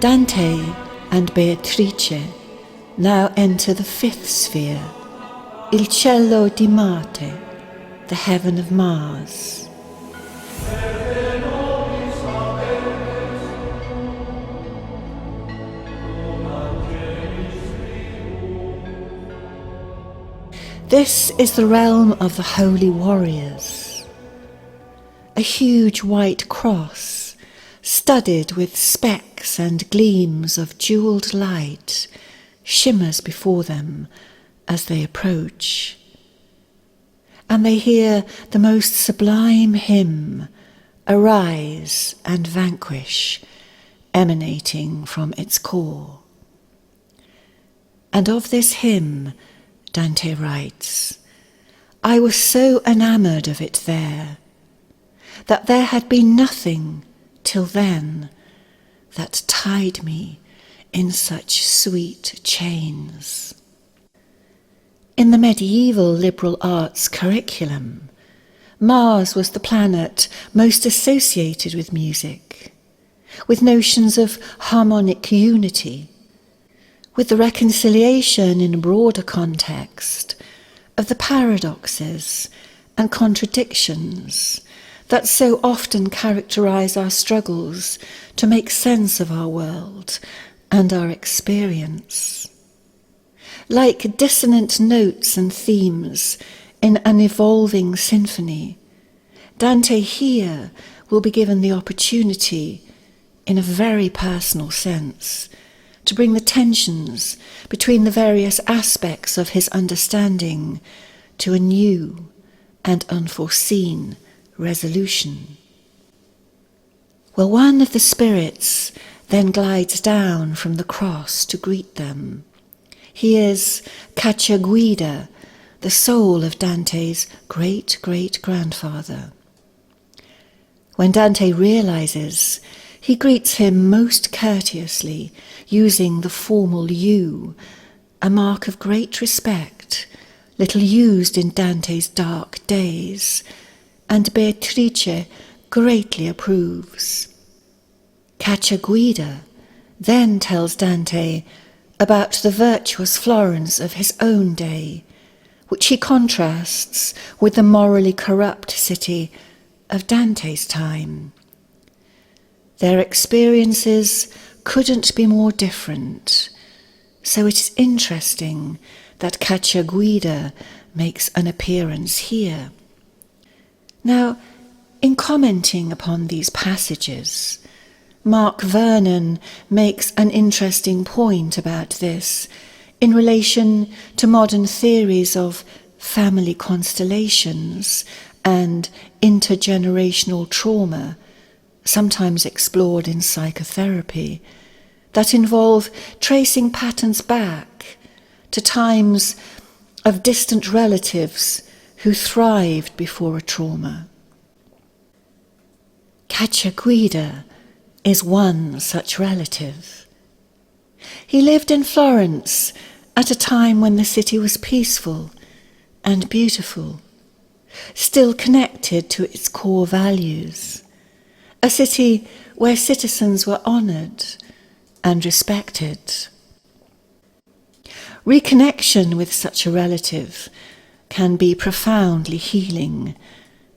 Dante and Beatrice now enter the fifth sphere, il cielo di Marte, the heaven of Mars. This is the realm of the holy warriors. A huge white cross, studded with specks and gleams of jewelled light, shimmers before them as they approach. And they hear the most sublime hymn, Arise and Vanquish, emanating from its core. And of this hymn, Dante writes, I was so enamoured of it there, that there had been nothing till then that tied me in such sweet chains. In the medieval liberal arts curriculum, Mars was the planet most associated with music, with notions of harmonic unity, with the reconciliation in a broader context of the paradoxes and contradictions that so often characterize our struggles to make sense of our world and our experience. Like dissonant notes and themes in an evolving symphony, Dante here will be given the opportunity, in a very personal sense, to bring the tensions between the various aspects of his understanding to a new and unforeseen resolution. Well, one of the spirits then glides down from the cross to greet them. He is Cacciaguida, the soul of Dante's great-great-grandfather. When Dante realizes, he greets him most courteously, using the formal you, a mark of great respect, little used in Dante's dark days, and Beatrice greatly approves. Cacciaguida then tells Dante about the virtuous Florence of his own day, which he contrasts with the morally corrupt city of Dante's time. Their experiences couldn't be more different, so it is interesting that Cacciaguida makes an appearance here. Now, in commenting upon these passages, Mark Vernon makes an interesting point about this in relation to modern theories of family constellations and intergenerational trauma, sometimes explored in psychotherapy, that involve tracing patterns back to times of distant relatives who thrived before a trauma. Cacciaguida is one such relative. He lived in Florence at a time when the city was peaceful and beautiful, still connected to its core values, a city where citizens were honoured and respected. Reconnection with such a relative can be profoundly healing,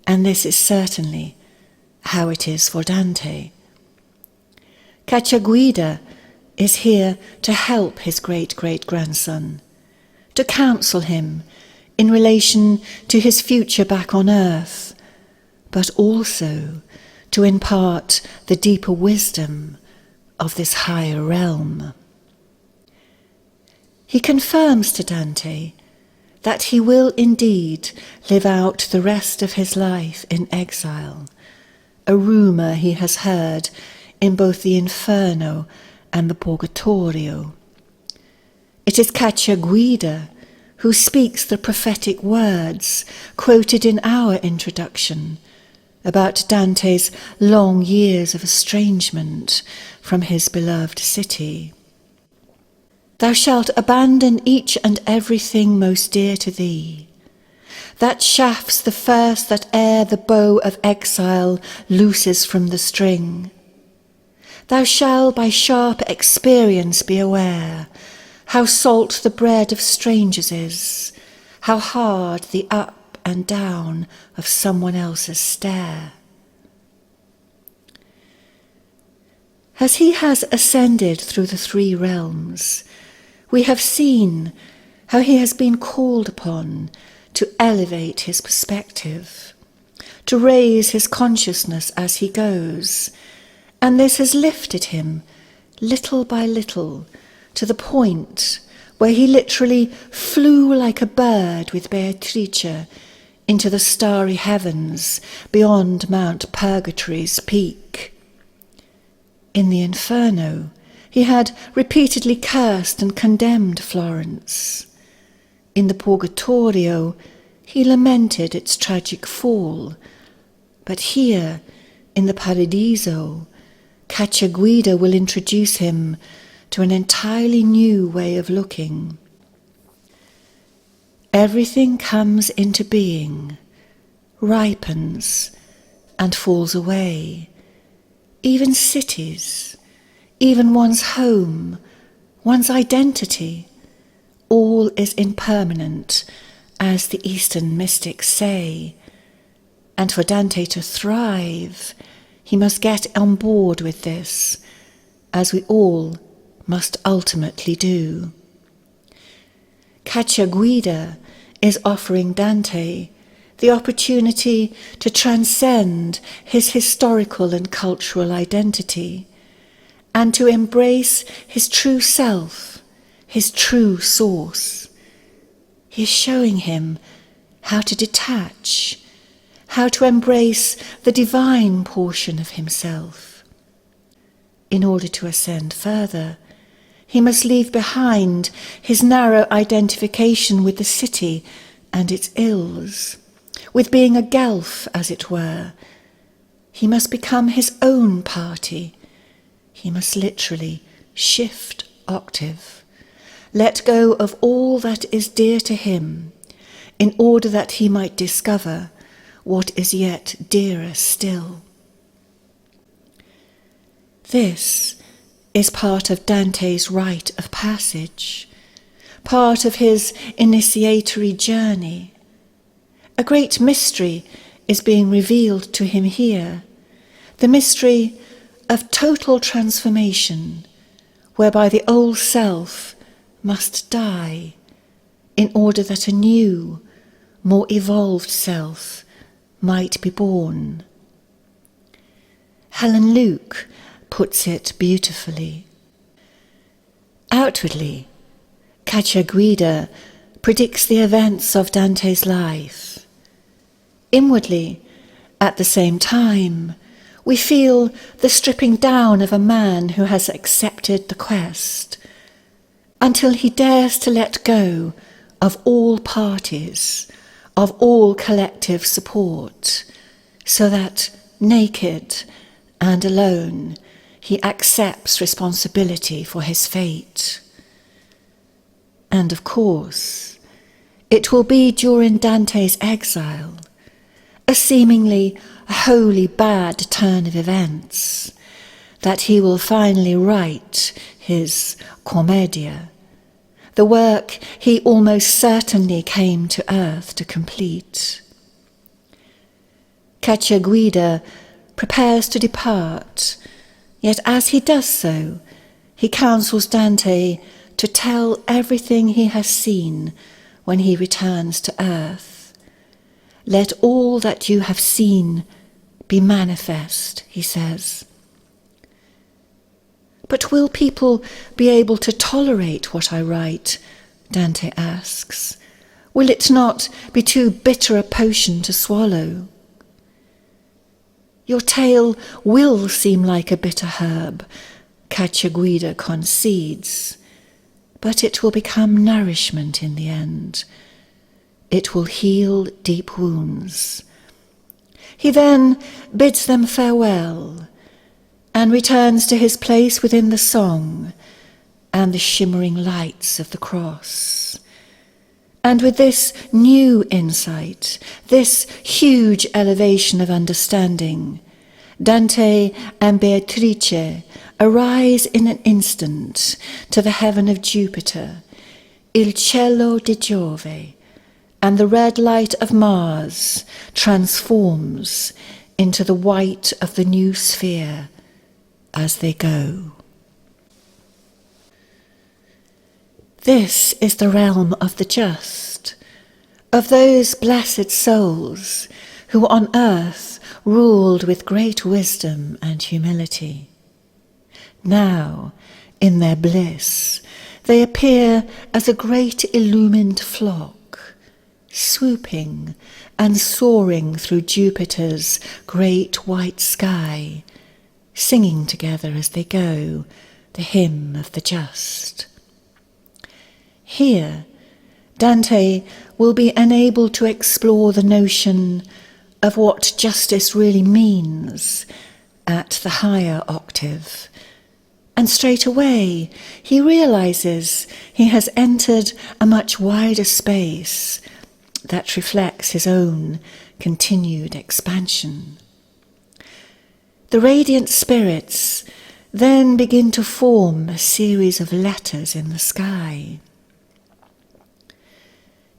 and this is certainly how it is for Dante. Cacciaguida is here to help his great-great-grandson, to counsel him in relation to his future back on earth, but also to impart the deeper wisdom of this higher realm. He confirms to Dante that he will indeed live out the rest of his life in exile, a rumour he has heard in both the Inferno and the Purgatorio. It is Cacciaguida who speaks the prophetic words quoted in our introduction about Dante's long years of estrangement from his beloved city. Thou shalt abandon each and everything most dear to thee, that shaft's the first that e'er the bow of exile looses from the string. Thou shalt by sharp experience be aware how salt the bread of strangers is, how hard the up and down of someone else's stair. As he has ascended through the three realms, we have seen how he has been called upon to elevate his perspective, to raise his consciousness as he goes, and this has lifted him little by little to the point where he literally flew like a bird with Beatrice into the starry heavens beyond Mount Purgatory's peak. In the Inferno, he had repeatedly cursed and condemned Florence. In the Purgatorio, he lamented its tragic fall. But here, in the Paradiso, Cacciaguida will introduce him to an entirely new way of looking. Everything comes into being, ripens, and falls away. Even cities, even one's home, one's identity, all is impermanent, as the Eastern mystics say. And for Dante to thrive, he must get on board with this, as we all must ultimately do. Cacciaguida is offering Dante the opportunity to transcend his historical and cultural identity and to embrace his true self, his true source. He is showing him how to detach, how to embrace the divine portion of himself. In order to ascend further, he must leave behind his narrow identification with the city and its ills, with being a Guelph, as it were. He must become his own party. He must literally shift octave, let go of all that is dear to him, in order that he might discover what is yet dearer still. This is part of Dante's rite of passage, part of his initiatory journey. A great mystery is being revealed to him here, the mystery of total transformation, whereby the old self must die in order that a new, more evolved self might be born. Helen Luke puts it beautifully. Outwardly, Cacciaguida predicts the events of Dante's life. Inwardly, at the same time, we feel the stripping down of a man who has accepted the quest, until he dares to let go of all parties, of all collective support, so that, naked and alone, he accepts responsibility for his fate. And of course, it will be during Dante's exile, a seemingly wholly bad turn of events, that he will finally write his Commedia, the work he almost certainly came to earth to complete. Cacciaguida prepares to depart, yet as he does so, he counsels Dante to tell everything he has seen when he returns to earth. Let all that you have seen be manifest, he says. But will people be able to tolerate what I write? Dante asks. Will it not be too bitter a potion to swallow? Your tale will seem like a bitter herb, Cacciaguida concedes, but it will become nourishment in the end. It will heal deep wounds. He then bids them farewell and returns to his place within the song and the shimmering lights of the cross. And with this new insight, this huge elevation of understanding, Dante and Beatrice arise in an instant to the heaven of Jupiter, il cielo di Giove, and the red light of Mars transforms into the white of the new sphere as they go. This is the realm of the just, of those blessed souls who on earth ruled with great wisdom and humility. Now, in their bliss, they appear as a great illumined flock, swooping and soaring through Jupiter's great white sky, singing together as they go the hymn of the just. Here, Dante will be enabled to explore the notion of what justice really means at the higher octave, and straight away he realizes he has entered a much wider space that reflects his own continued expansion. The radiant spirits then begin to form a series of letters in the sky.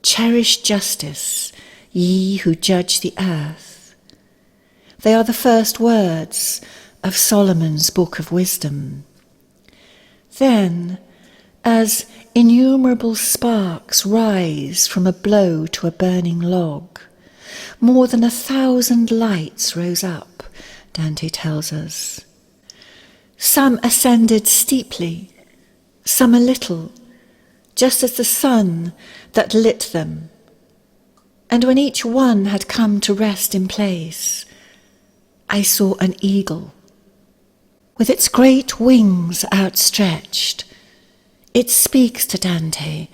Cherish justice, ye who judge the earth. They are the first words of Solomon's Book of Wisdom. Then, as innumerable sparks rise from a blow to a burning log, more than 1,000 lights rose up, Dante tells us. Some ascended steeply, some a little, just as the sun that lit them. And when each one had come to rest in place, I saw an eagle. With its great wings outstretched, it speaks to Dante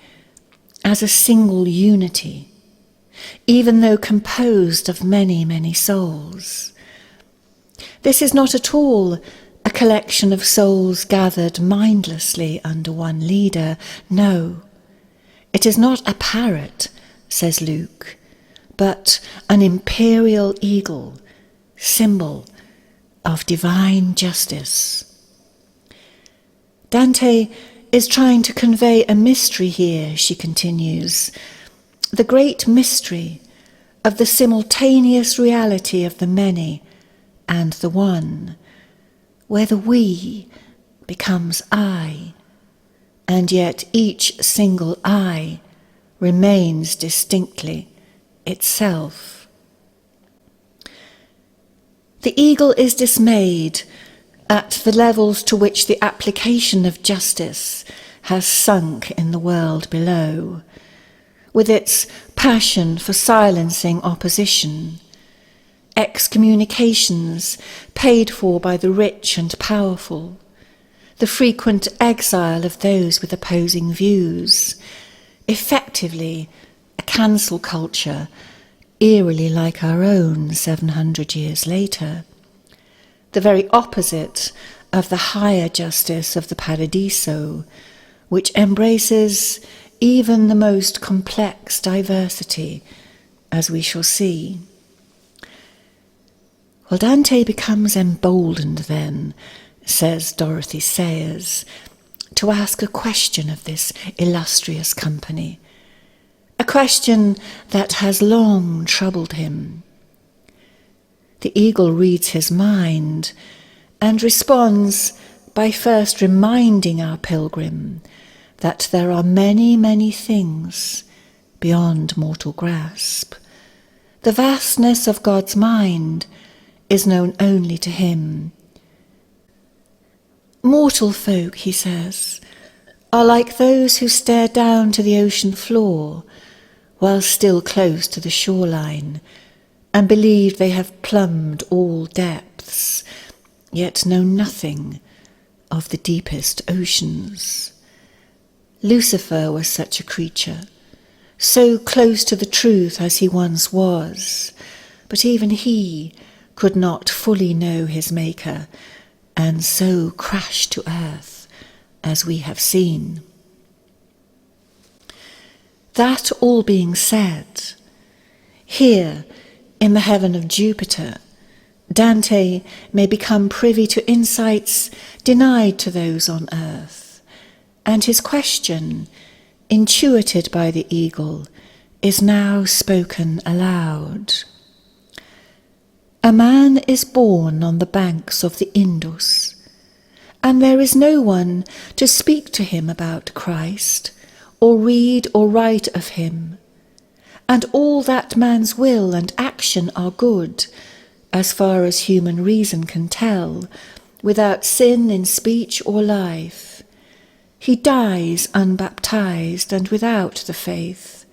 as a single unity, even though composed of many, many souls. This is not at all a collection of souls gathered mindlessly under one leader. No, it is not a parrot, says Luke, but an imperial eagle, symbol of divine justice. Dante is trying to convey a mystery here, she continues, the great mystery of the simultaneous reality of the many and the one, where the we becomes I, and yet each single I remains distinctly itself. The eagle is dismayed at the levels to which the application of justice has sunk in the world below, with its passion for silencing opposition, excommunications paid for by the rich and powerful, the frequent exile of those with opposing views, effectively a cancel culture eerily like our own 700 years later, the very opposite of the higher justice of the Paradiso, which embraces even the most complex diversity, as we shall see. Well, Dante becomes emboldened then, says Dorothy Sayers, to ask a question of this illustrious company, a question that has long troubled him. The eagle reads his mind and responds by first reminding our pilgrim that there are many, many things beyond mortal grasp. The vastness of God's mind is known only to him. Mortal folk, he says, are like those who stare down to the ocean floor while still close to the shoreline and believe they have plumbed all depths, yet know nothing of the deepest oceans. Lucifer was such a creature, so close to the truth as he once was, but even he could not fully know his Maker, and so crashed to earth, as we have seen. That all being said, here in the heaven of Jupiter, Dante may become privy to insights denied to those on earth, and his question, intuited by the eagle, is now spoken aloud. A man is born on the banks of the Indus, and there is no one to speak to him about Christ, or read or write of him, and all that man's will and action are good, as far as human reason can tell, without sin in speech or life. He dies unbaptized and without the faith.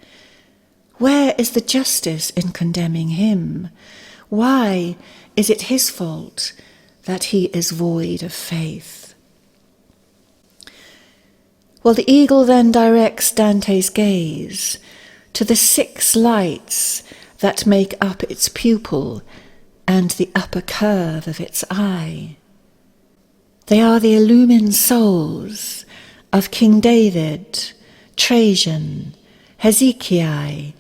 Where is the justice in condemning him? Why is it his fault that he is void of faith? Well, the eagle then directs Dante's gaze to the 6 lights that make up its pupil and the upper curve of its eye. They are the illumined souls of King David, Trajan, Hezekiah,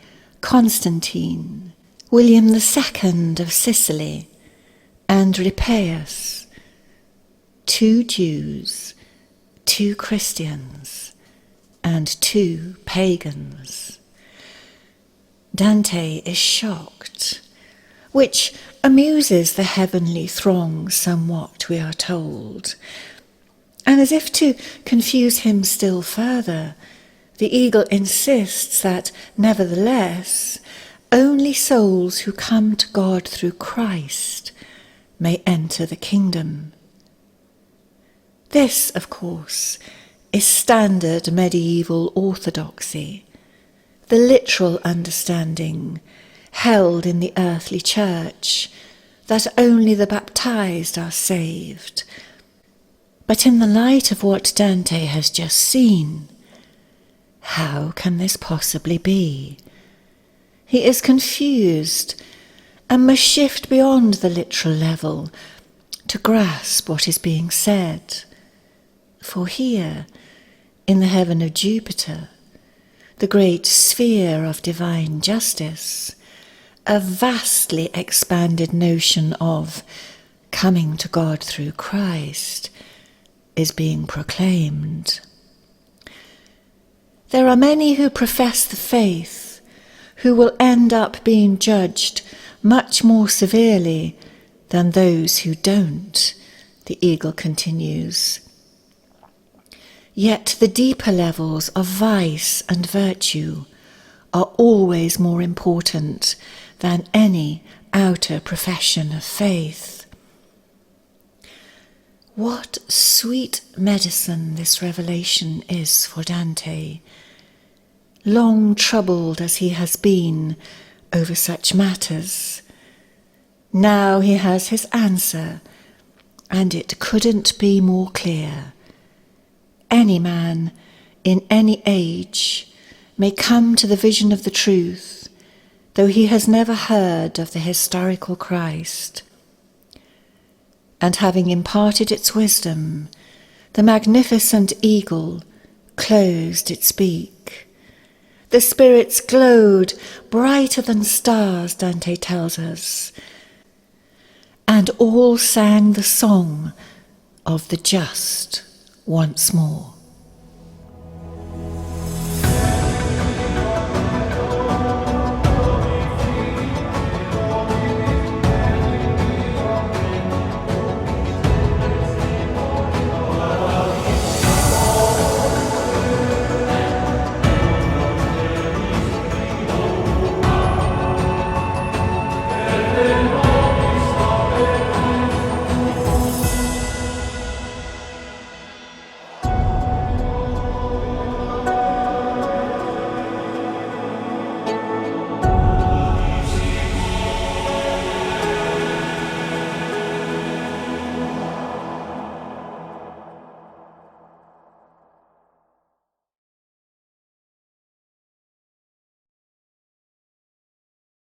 Constantine, William II of Sicily, and Ripaeus, 2 Jews, 2 Christians, and 2 pagans. Dante is shocked, which amuses the heavenly throng somewhat, we are told. And as if to confuse him still further, the eagle insists that, nevertheless, only souls who come to God through Christ may enter the kingdom. This, of course, is standard medieval orthodoxy, the literal understanding held in the earthly church, that only the baptized are saved. But in the light of what Dante has just seen, how can this possibly be? He is confused and must shift beyond the literal level to grasp what is being said. For here, in the heaven of Jupiter, the great sphere of divine justice, a vastly expanded notion of coming to God through Christ is being proclaimed. There are many who profess the faith who will end up being judged much more severely than those who don't, the eagle continues. Yet the deeper levels of vice and virtue are always more important than any outer profession of faith. What sweet medicine this revelation is for Dante, long troubled as he has been over such matters. Now he has his answer, and it couldn't be more clear. Any man in any age may come to the vision of the truth, though he has never heard of the historical Christ. And having imparted its wisdom, the magnificent eagle closed its beak. The spirits glowed brighter than stars, Dante tells us, and all sang the song of the just once more.